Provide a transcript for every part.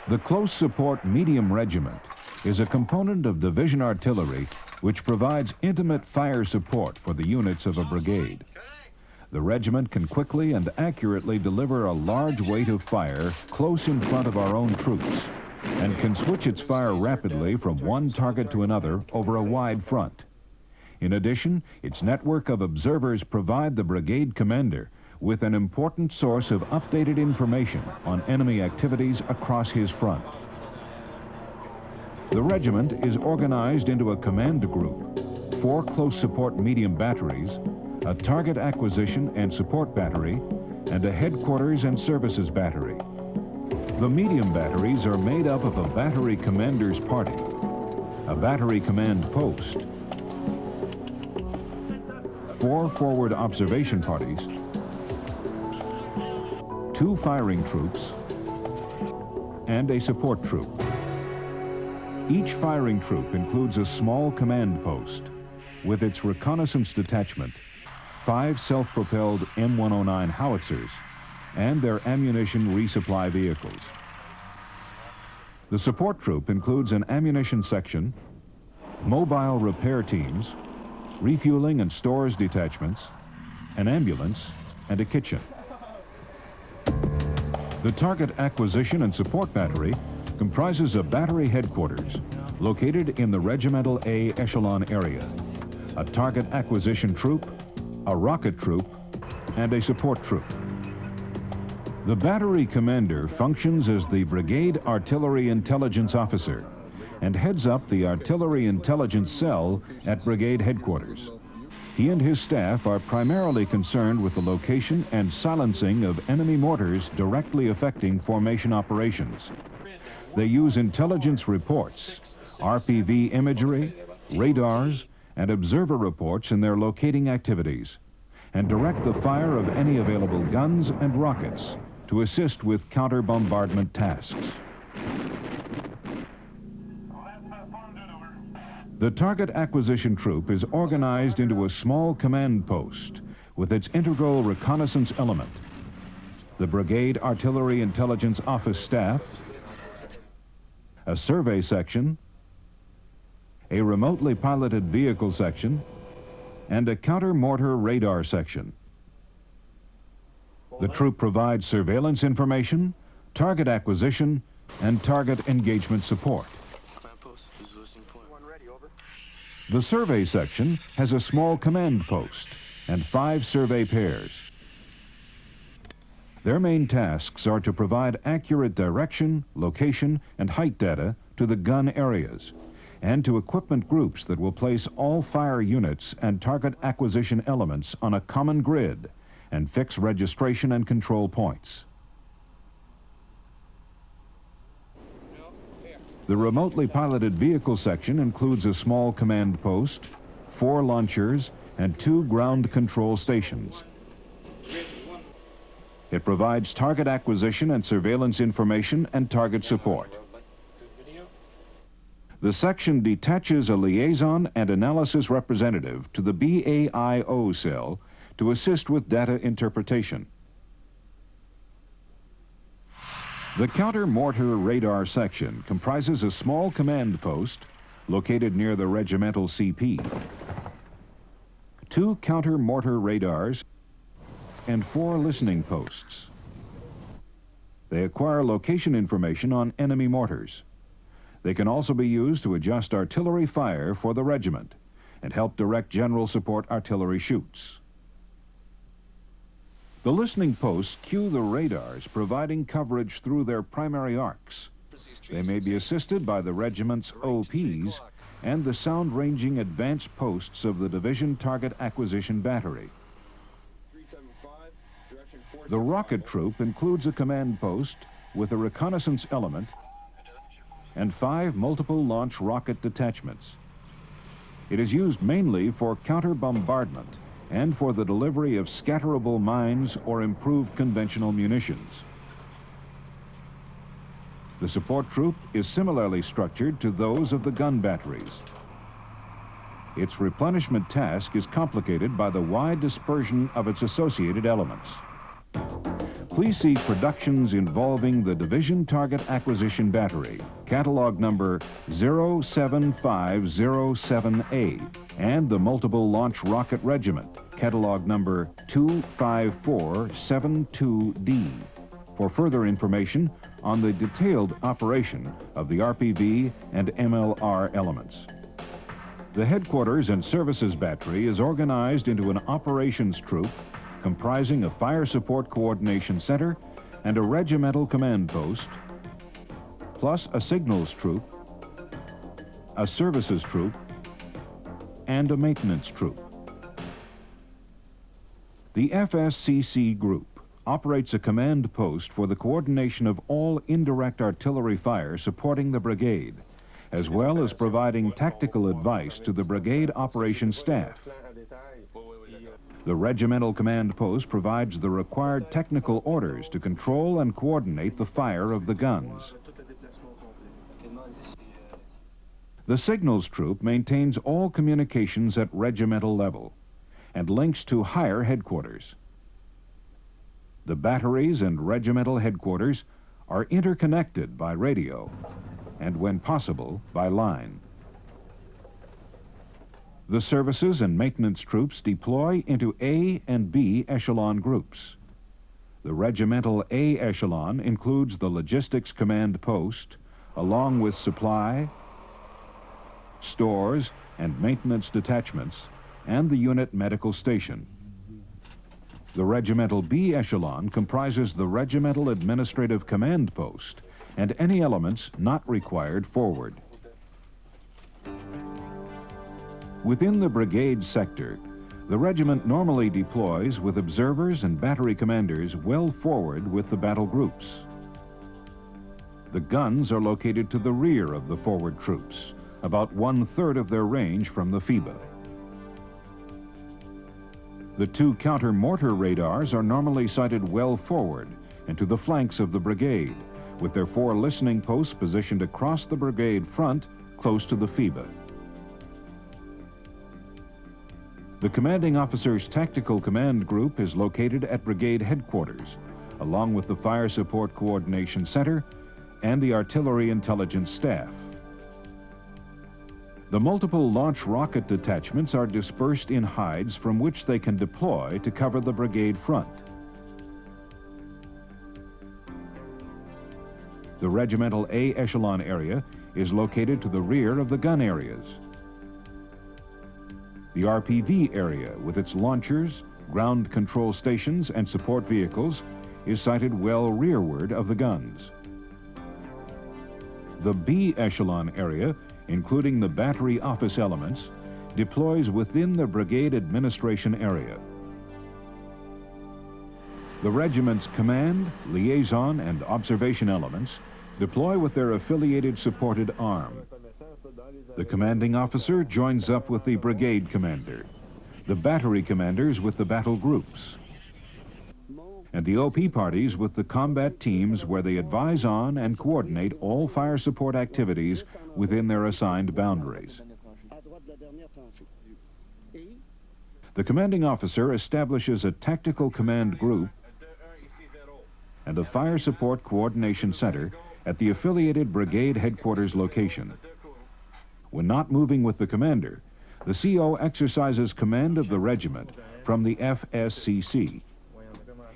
The Close Support Medium Regiment is a component of division artillery which provides intimate fire support for the units of a brigade. The regiment can quickly and accurately deliver a large weight of fire close in front of our own troops and can switch its fire rapidly from one target to another over a wide front. In addition, its network of observers provide the brigade commander with an important source of updated information on enemy activities across his front. The regiment is organized into a command group, 4 close support medium batteries, a target acquisition and support battery, and a headquarters and services battery. The medium batteries are made up of a battery commander's party, a battery command post, 4 forward observation parties, 2 firing troops, and a support troop. Each firing troop includes a small command post with its reconnaissance detachment, 5 self-propelled M109 howitzers, and their ammunition resupply vehicles. The support troop includes an ammunition section, mobile repair teams, refueling and stores detachments, an ambulance, and a kitchen. The target acquisition and support battery comprises a battery headquarters located in the Regimental A echelon area, a target acquisition troop, a rocket troop, and a support troop. The battery commander functions as the Brigade Artillery Intelligence Officer and heads up the Artillery Intelligence Cell at Brigade Headquarters. He and his staff are primarily concerned with the location and silencing of enemy mortars directly affecting formation operations. They use intelligence reports, RPV imagery, radars, and observer reports in their locating activities, and direct the fire of any available guns and rockets to assist with counter-bombardment tasks. The target acquisition troop is organized into a small command post with its integral reconnaissance element, the Brigade Artillery Intelligence Office staff, a survey section, a remotely piloted vehicle section, and a counter-mortar radar section. The troop provides surveillance information, target acquisition, and target engagement support. The survey section has a small command post and 5 survey pairs. Their main tasks are to provide accurate direction, location, and height data to the gun areas and to equipment groups that will place all fire units and target acquisition elements on a common grid and fix registration and control points. The remotely piloted vehicle section includes a small command post, 4 launchers, and 2 ground control stations. It provides target acquisition and surveillance information and target support. The section detaches a liaison and analysis representative to the BAIO cell to assist with data interpretation. The counter-mortar radar section comprises a small command post located near the regimental CP, 2 counter-mortar radars, and 4 listening posts. They acquire location information on enemy mortars. They can also be used to adjust artillery fire for the regiment and help direct general support artillery shoots. The listening posts cue the radars providing coverage through their primary arcs. They may be assisted by the regiment's OPs and the sound-ranging advanced posts of the Division Target Acquisition Battery. The rocket troop includes a command post with a reconnaissance element and 5 multiple launch rocket detachments. It is used mainly for counter-bombardment and for the delivery of scatterable mines or improved conventional munitions. The support troop is similarly structured to those of the gun batteries. Its replenishment task is complicated by the wide dispersion of its associated elements. please see productions involving the Division Target Acquisition Battery, catalog number 07507A, and the Multiple Launch Rocket Regiment, catalog number 25472D, for further information on the detailed operation of the RPV and MLR elements. The Headquarters and Services Battery is organized into an operations troop comprising a Fire Support Coordination Center and a regimental command post, plus a signals troop, a services troop, and a maintenance troop. The FSCC Group operates a command post for the coordination of all indirect artillery fire supporting the brigade, as well as providing tactical advice to the brigade operations staff. The regimental command post provides the required technical orders to control and coordinate the fire of the guns. The signals troop maintains all communications at regimental level and links to higher headquarters. The batteries and regimental headquarters are interconnected by radio and, when possible, by line. The services and maintenance troops deploy into A and B echelon groups. The regimental A echelon includes the logistics command post, along with supply, stores, and maintenance detachments, and the unit medical station. The regimental B echelon comprises the regimental administrative command post and any elements not required forward. Within the brigade sector, the regiment normally deploys with observers and battery commanders well forward with the battle groups. The guns are located to the rear of the forward troops, about 1/3 of their range from the FIBA. The two counter-mortar radars are normally sighted well forward and to the flanks of the brigade, with their 4 listening posts positioned across the brigade front close to the FIBA. The commanding officer's tactical command group is located at brigade headquarters, along with the Fire Support Coordination Center and the Artillery Intelligence Staff. The multiple launch rocket detachments are dispersed in hides from which they can deploy to cover the brigade front. The regimental A echelon area is located to the rear of the gun areas. The RPV area, with its launchers, ground control stations, and support vehicles, is sited well rearward of the guns. The B echelon area, including the battery office elements, deploys within the brigade administration area. The regiment's command, liaison, and observation elements deploy with their affiliated supported arm. The commanding officer joins up with the brigade commander, the battery commanders with the battle groups, and the OP parties with the combat teams where they advise on and coordinate all fire support activities within their assigned boundaries. The commanding officer establishes a tactical command group and a fire support coordination center at the affiliated brigade headquarters location. When not moving with the commander, the CO exercises command of the regiment from the FSCC.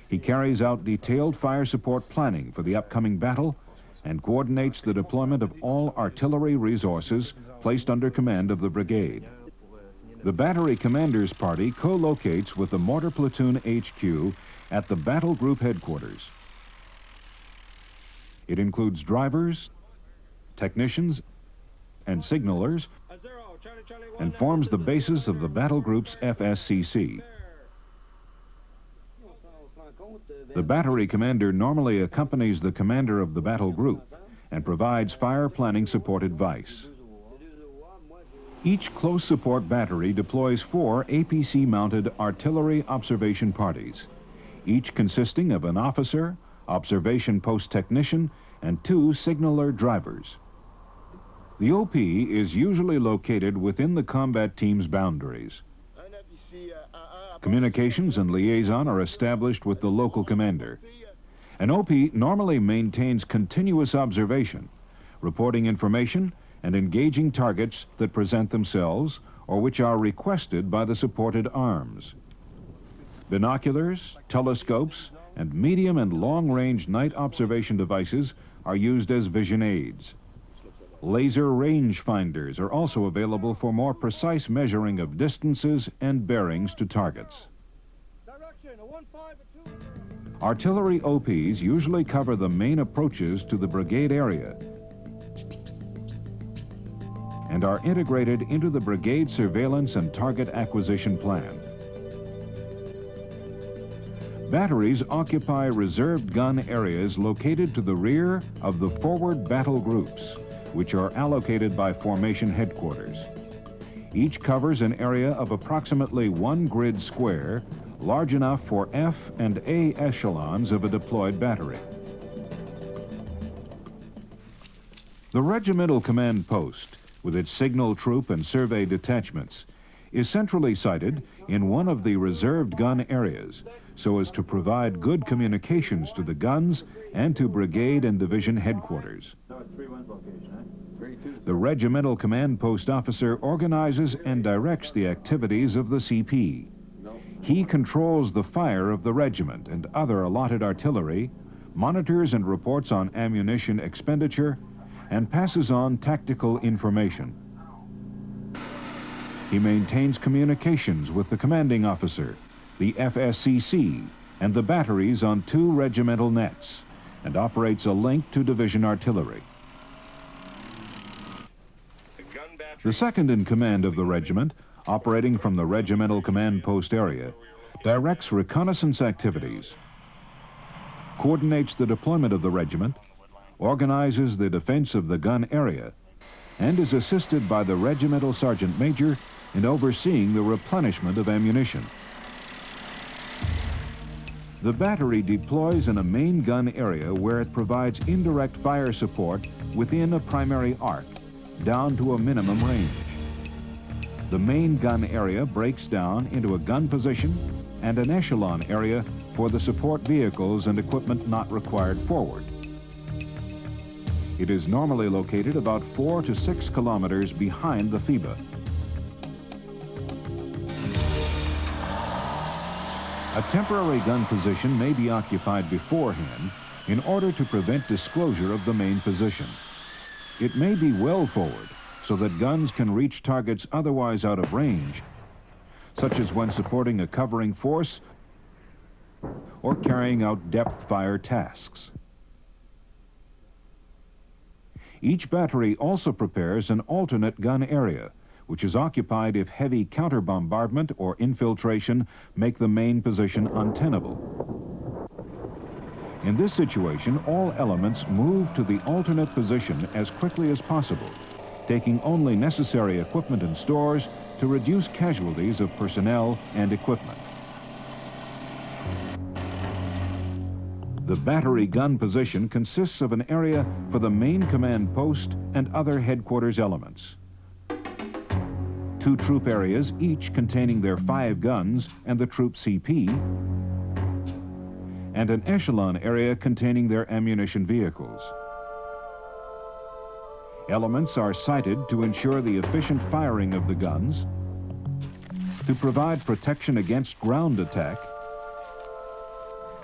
He carries out detailed fire support planning for the upcoming battle and coordinates the deployment of all artillery resources placed under command of the brigade. The battery commander's party co-locates with the mortar platoon HQ at the battle group headquarters. It includes drivers, technicians, and signalers, and forms the basis of the battle group's FSCC. The battery commander normally accompanies the commander of the battle group and provides fire planning support advice. Each close support battery deploys 4 APC-mounted artillery observation parties, each consisting of an officer, observation post technician, and 2 signaler drivers. The OP is usually located within the combat team's boundaries. Communications and liaison are established with the local commander, An OP normally maintains continuous observation, reporting information and engaging targets that present themselves or which are requested by the supported arms. Binoculars, telescopes, and medium and long-range night observation devices are used as vision aids. Laser range finders are also available for more precise measuring of distances and bearings to targets. Artillery OPs usually cover the main approaches to the brigade area and are integrated into the brigade surveillance and target acquisition plan. Batteries occupy reserved gun areas located to the rear of the forward battle groups, which are allocated by formation headquarters. Each covers an area of approximately 1 grid square, large enough for F and A echelons of a deployed battery. The regimental command post, with its signal troop and survey detachments, is centrally sited in one of the reserved gun areas, so as to provide good communications to the guns and to brigade and division headquarters. The regimental command post officer organizes and directs the activities of the CP. He controls the fire of the regiment and other allotted artillery, monitors and reports on ammunition expenditure, and passes on tactical information. He maintains communications with the commanding officer, the FSCC, and the batteries on 2 regimental nets, and operates a link to division artillery. The second in command of the regiment, operating from the regimental command post area, directs reconnaissance activities, coordinates the deployment of the regiment, organizes the defense of the gun area, and is assisted by the regimental sergeant major in overseeing the replenishment of ammunition. The battery deploys in a main gun area where it provides indirect fire support within a primary arc, down to a minimum range. The main gun area breaks down into a gun position and an echelon area for the support vehicles and equipment not required forward. It is normally located about 4 to 6 kilometers behind the FIBA. A temporary gun position may be occupied beforehand in order to prevent disclosure of the main position. It may be well forward so that guns can reach targets otherwise out of range, such as when supporting a covering force or carrying out depth fire tasks. Each battery also prepares an alternate gun area, which is occupied if heavy counter-bombardment or infiltration make the main position untenable. In this situation, all elements move to the alternate position as quickly as possible, taking only necessary equipment and stores to reduce casualties of personnel and equipment. The battery gun position consists of an area for the main command post and other headquarters elements. 2 troop areas, each containing their 5 guns and the troop CP, and an echelon area containing their ammunition vehicles. Elements are sited to ensure the efficient firing of the guns, to provide protection against ground attack,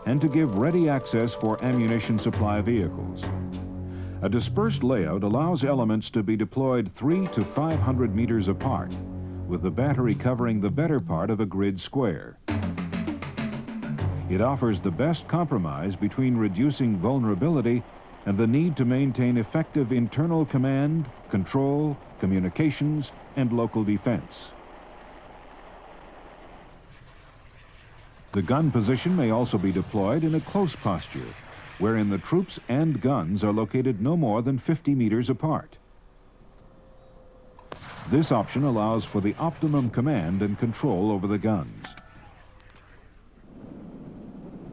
and to give ready access for ammunition supply vehicles. A dispersed layout allows elements to be deployed 300 to 500 meters apart, with the battery covering the better part of a grid square. It offers the best compromise between reducing vulnerability and the need to maintain effective internal command, control, communications, and local defense. The gun position may also be deployed in a close posture, wherein the troops and guns are located no more than 50 meters apart. This option allows for the optimum command and control over the guns.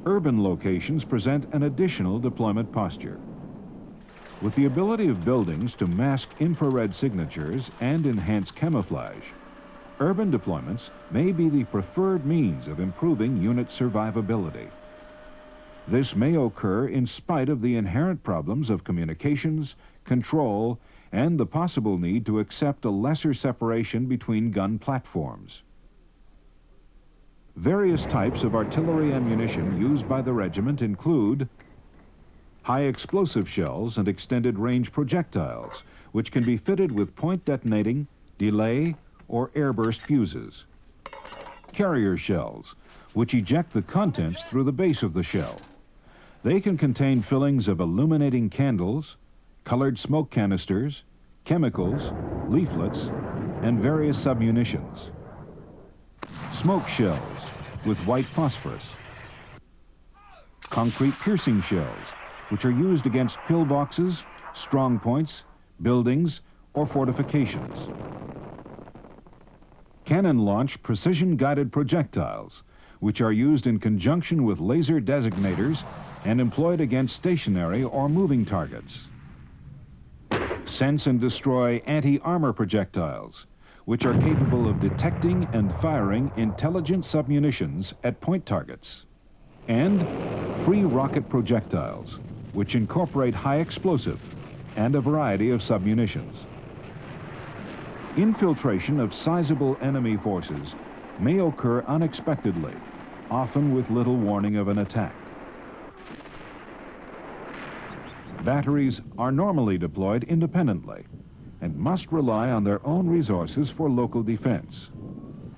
Urban locations present an additional deployment posture. With the ability of buildings to mask infrared signatures and enhance camouflage, urban deployments may be the preferred means of improving unit survivability. This may occur in spite of the inherent problems of communications, control, and the possible need to accept a lesser separation between gun platforms. Various types of artillery ammunition used by the regiment include high explosive shells and extended range projectiles, which can be fitted with point detonating, delay, or airburst fuses. Carrier shells, which eject the contents through the base of the shell. They can contain fillings of illuminating candles, colored smoke canisters, chemicals, leaflets, and various submunitions. Smoke shells with white phosphorus. Concrete piercing shells, which are used against pillboxes, strong points, buildings, or fortifications. Cannon-launched precision-guided projectiles, which are used in conjunction with laser designators and employed against stationary or moving targets. Sense and destroy anti-armor projectiles, which are capable of detecting and firing intelligent submunitions at point targets. And free rocket projectiles, which incorporate high explosive and a variety of submunitions. Infiltration of sizable enemy forces may occur unexpectedly, often with little warning of an attack. Batteries are normally deployed independently and must rely on their own resources for local defense.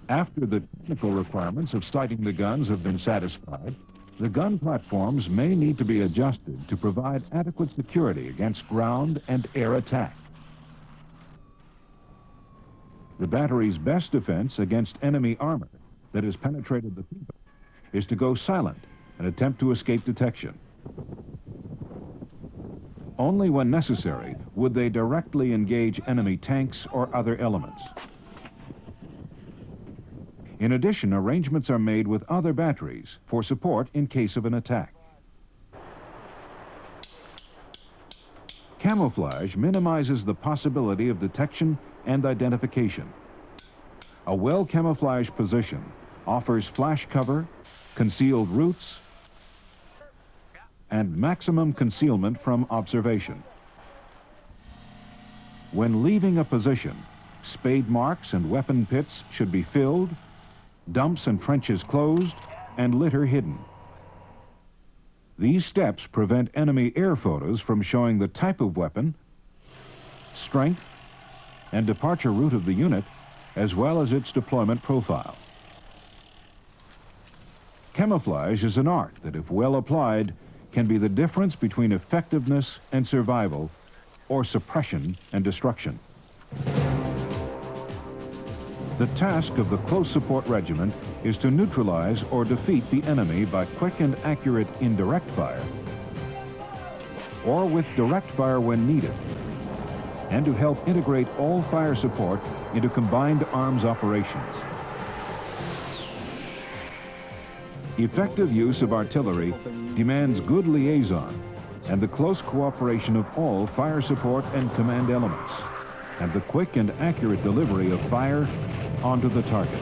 After the technical requirements of sighting the guns have been satisfied, the gun platforms may need to be adjusted to provide adequate security against ground and air attack. The battery's best defense against enemy armor that has penetrated the people is to go silent and attempt to escape detection. Only when necessary would they directly engage enemy tanks or other elements. In addition, arrangements are made with other batteries for support in case of an attack. Camouflage minimizes the possibility of detection and identification. A well-camouflaged position offers flash cover, concealed routes, and maximum concealment from observation. When leaving a position, spade marks and weapon pits should be filled, dumps and trenches closed, and litter hidden. These steps prevent enemy air photos from showing the type of weapon, strength, and departure route of the unit, as well as its deployment profile. Camouflage is an art that, if well applied, can be the difference between effectiveness and survival, or suppression and destruction. The task of the Close Support Regiment is to neutralize or defeat the enemy by quick and accurate indirect fire, or with direct fire when needed, and to help integrate all fire support into combined arms operations. Effective use of artillery demands good liaison and the close cooperation of all fire support and command elements, and the quick and accurate delivery of fire onto the target.